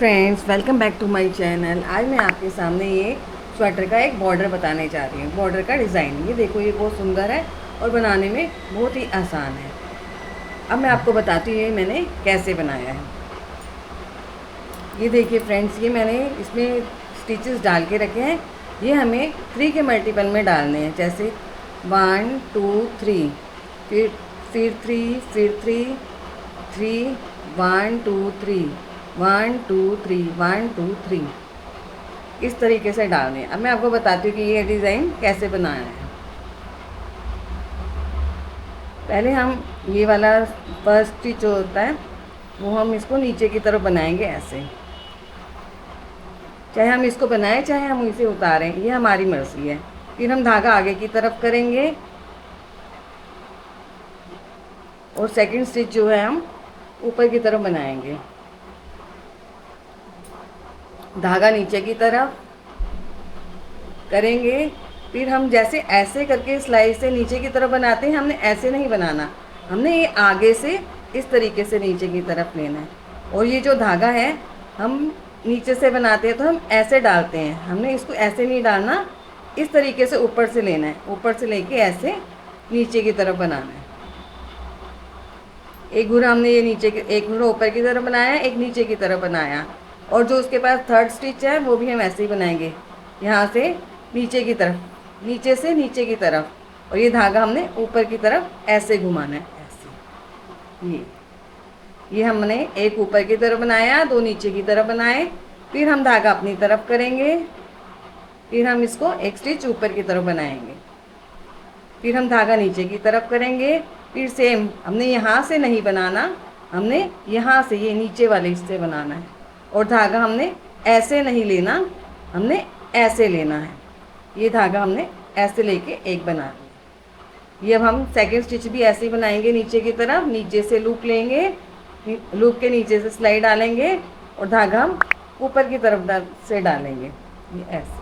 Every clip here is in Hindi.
Friends, welcome back to my channel. आज मैं आपके सामने ये स्वेटर का एक बॉर्डर बताने जा रही हूँ। बॉर्डर का डिज़ाइन ये देखो, ये बहुत सुंदर है और बनाने में बहुत ही आसान है। अब मैं आपको बताती हूँ ये मैंने कैसे बनाया है। ये देखिए फ्रेंड्स, ये मैंने इसमें स्टिचेस डाल के रखे हैं। ये हमें 3 के मल्टीपल में डालने हैं, जैसे 1 2 3, फिर 3, फिर 3 3 1 2 3 1 2 3 1 2 3, इस तरीके से डालने हैं। अब मैं आपको बताती हूँ कि ये डिज़ाइन कैसे बनाना है। पहले हम ये वाला फर्स्ट स्टिच जो होता है वो हम इसको नीचे की तरफ बनाएंगे ऐसे। चाहे हम इसको बनाएं चाहे हम इसे उतारें, ये हमारी मर्ज़ी है। फिर हम धागा आगे की तरफ करेंगे और सेकंड स्टिच जो है हम ऊपर की तरफ बनाएंगे। धागा नीचे की तरफ करेंगे। फिर हम जैसे ऐसे करके सिलाई से नीचे की तरफ बनाते हैं, हमने ऐसे नहीं बनाना, हमने ये आगे से इस तरीके से नीचे की तरफ लेना है। और ये जो धागा है हम नीचे से बनाते हैं तो हम ऐसे डालते हैं, हमने इसको ऐसे नहीं डालना, इस तरीके से ऊपर से लेना है। ऊपर से लेके ऐसे नीचे की तरफ बनाना है। एक घूरा हमने ये नीचे एक घूरा ऊपर की तरफ बनाया, एक नीचे की तरफ बनाया। और जो उसके पास थर्ड स्टिच है वो भी हम ऐसे ही बनाएंगे, यहाँ से नीचे की तरफ, नीचे से नीचे की तरफ। और ये धागा हमने ऊपर की तरफ ऐसे घुमाना है, ऐसे। ये हमने एक ऊपर की तरफ बनाया, 2 नीचे की तरफ बनाए। फिर हम धागा अपनी तरफ करेंगे, फिर हम इसको एक स्टिच ऊपर की तरफ बनाएंगे। फिर हम धागा नीचे की तरफ करेंगे। फिर सेम हमने यहाँ से नहीं बनाना, हमने यहाँ से ये नीचे वाले हिस्से बनाना है। और धागा हमने ऐसे नहीं लेना, हमने ऐसे लेना है। ये धागा हमने ऐसे लेके एक बना लिया। ये अब हम सेकंड स्टिच भी ऐसे ही बनाएंगे, नीचे की तरफ, नीचे से लूप लेंगे, लूप के नीचे से सिलाई डालेंगे और धागा हम ऊपर की तरफ से डालेंगे, ये ऐसे।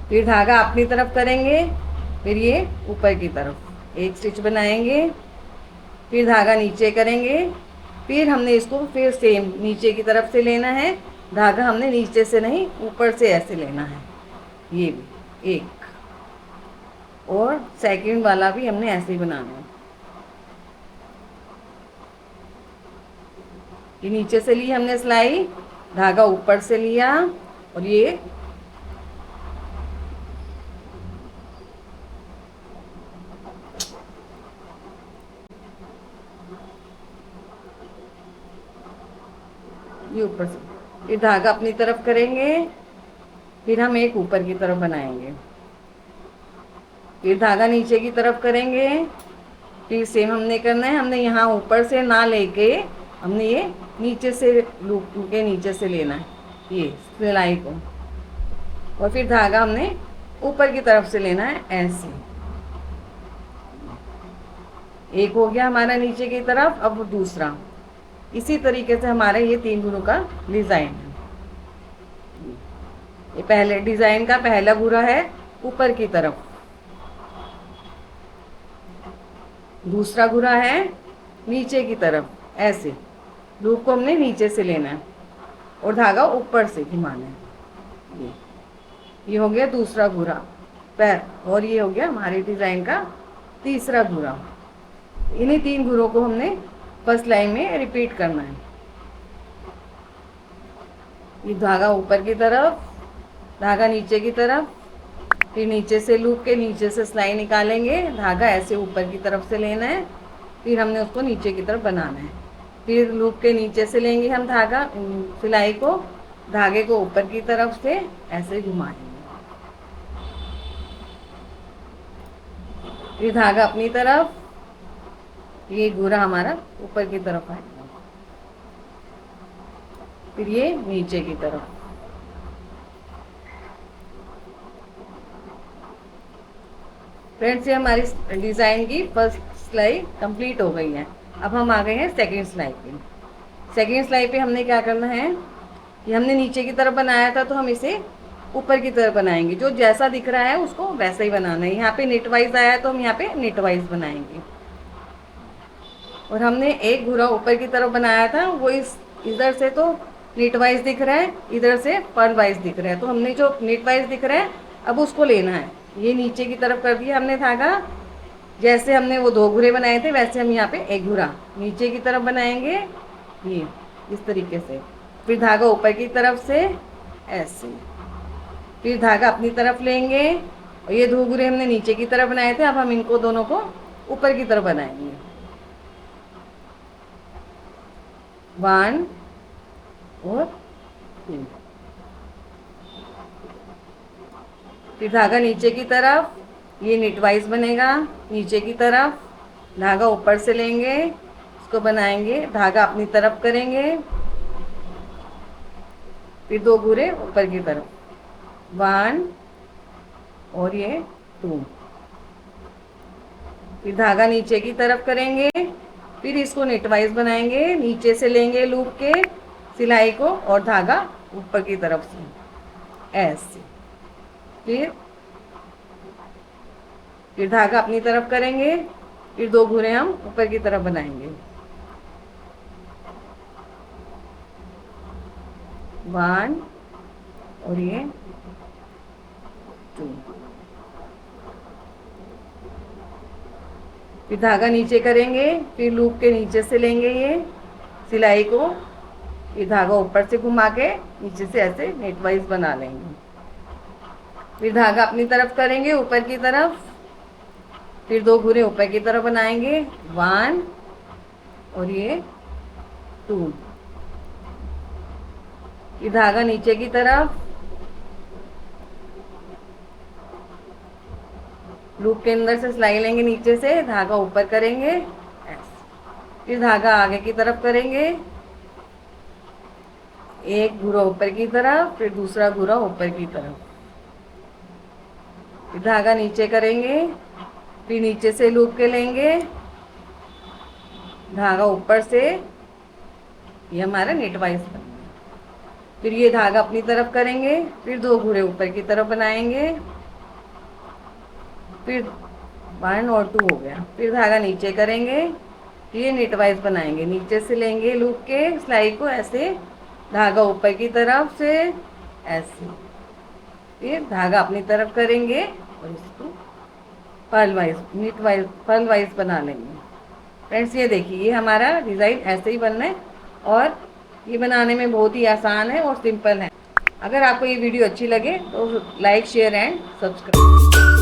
फिर धागा अपनी तरफ करेंगे, फिर ये ऊपर की तरफ एक स्टिच बनाएंगे, फिर धागा नीचे करेंगे। फिर हमने इसको फिर सेम नीचे की तरफ से लेना है, धागा हमने नीचे से नहीं ऊपर से ऐसे लेना है, ये भी एक। और सेकंड वाला भी हमने ऐसे ही बनाना है। ये नीचे से ली हमने सिलाई, धागा ऊपर से लिया और ये ऊपर से, फिर धागा अपनी तरफ करेंगे, फिर हम एक ऊपर की तरफ बनाएंगे, फिर धागा नीचे की तरफ करेंगे। फिर सेम हमने करना है, हमने यहाँ ऊपर से ना लेके हमने ये नीचे से लूप के नीचे से लेना है ये सिलाई को। और फिर धागा हमने ऊपर की तरफ से लेना है ऐसे। एक हो गया हमारा नीचे की तरफ, अब दूसरा। इसी तरीके से हमारा ये 3 घुरों का डिज़ाइन है। ये पहले डिज़ाइन का पहला घुरा है ऊपर की तरफ, दूसरा घुरा है नीचे की तरफ ऐसे। लूप को हमने नीचे से लेना है और धागा ऊपर से घुमाना है। ये हो गया दूसरा घुरा पैर, और ये हो गया हमारे डिज़ाइन का तीसरा घुरा। इन्हीं 3 घुरों को हमने फर्स्ट लाइन में रिपीट करना है। ये धागा ऊपर की तरफ, धागा नीचे की तरफ, फिर नीचे से लूप के नीचे से सिलाई निकालेंगे, धागा ऐसे ऊपर की तरफ से लेना है, फिर हमने उसको नीचे की तरफ बनाना है। फिर लूप के नीचे से लेंगे हम धागा, सिलाई को, धागे को ऊपर की तरफ से ऐसे घुमाएंगे। फिर धागा अपनी तरफ, ये घूरा हमारा ऊपर की तरफ आएगा, फिर ये नीचे की तरफ। फ्रेंड्स, ये हमारी डिज़ाइन की फर्स्ट सिलाई कंप्लीट हो गई है। अब हम आ गए हैं सेकंड सिलाई पे। सेकंड सिलाई पे हमने क्या करना है कि हमने नीचे की तरफ बनाया था तो हम इसे ऊपर की तरफ बनाएंगे। जो जैसा दिख रहा है उसको वैसा ही बनाना है। यहाँ पे नेट वाइज आया है तो हम यहाँ पे नेट वाइज बनाएंगे। और हमने एक घूरा ऊपर की तरफ बनाया था, वो इस इधर से तो नीट वाइज दिख रहा है, इधर से पर्ल वाइज दिख रहा है। तो हमने जो नीट वाइज दिख रहा है अब उसको लेना है। ये नीचे की तरफ कर दिया हमने धागा। जैसे हमने वो 2 घूरे बनाए थे वैसे हम यहाँ पे एक घूरा नीचे की तरफ बनाएंगे, ये इस तरीके से। फिर धागा ऊपर की तरफ से ऐसे, फिर धागा अपनी तरफ लेंगे और ये 2 घूरे हमने नीचे की तरफ बनाए थे, अब हम इनको दोनों को ऊपर की तरफ बनाएंगे। 1 और 2। फिर धागा नीचे की तरफ, ये नीट वाइज बनेगा नीचे की तरफ। धागा ऊपर से लेंगे, इसको बनाएंगे, धागा अपनी तरफ करेंगे, फिर 2 घूरे ऊपर की तरफ, 1 और ये 2। फिर धागा नीचे की तरफ करेंगे, फिर इसको नीट वाइज बनाएंगे, नीचे से लेंगे लूप के सिलाई को और धागा ऊपर की तरफ से ऐसे। फिर धागा अपनी तरफ करेंगे, फिर 2 घूरे हम ऊपर की तरफ बनाएंगे, 1 और ये 2। फिर धागा नीचे करेंगे, फिर लूप के नीचे से लेंगे ये सिलाई को, फिर धागा ऊपर से घुमा के नीचे से ऐसे नेट वाइज बना लेंगे। फिर धागा अपनी तरफ करेंगे ऊपर की तरफ, फिर 2 घूरे ऊपर की तरफ बनाएंगे, 1 और ये 2। फिर धागा नीचे की तरफ, लूप के अंदर से सिलाई लेंगे, नीचे से धागा ऊपर करेंगे ऐसे। फिर धागा आगे की तरफ करेंगे, एक घूरा ऊपर की तरफ, फिर दूसरा घूरा ऊपर की तरफ, फिर धागा नीचे करेंगे, फिर नीचे से लूप के लेंगे, धागा ऊपर से, ये हमारा नेट वाइज बन गया। फिर ये धागा अपनी तरफ करेंगे, फिर 2 घूरे ऊपर की तरफ बनाएंगे, फिर 1 और 2 हो गया। फिर धागा नीचे करेंगे, ये नेट वाइज बनाएंगे, नीचे से लेंगे लूप के सिलाई को ऐसे, धागा ऊपर की तरफ से ऐसे, फिर धागा अपनी तरफ करेंगे और इसको pearl wise neat wise pearl wise बना लेंगे। फ्रेंड्स ये देखिए, ये हमारा डिज़ाइन ऐसे ही बनना है और ये बनाने में बहुत ही आसान है और सिंपल है। अगर आपको ये वीडियो अच्छी लगे तो लाइक शेयर एंड सब्सक्राइब।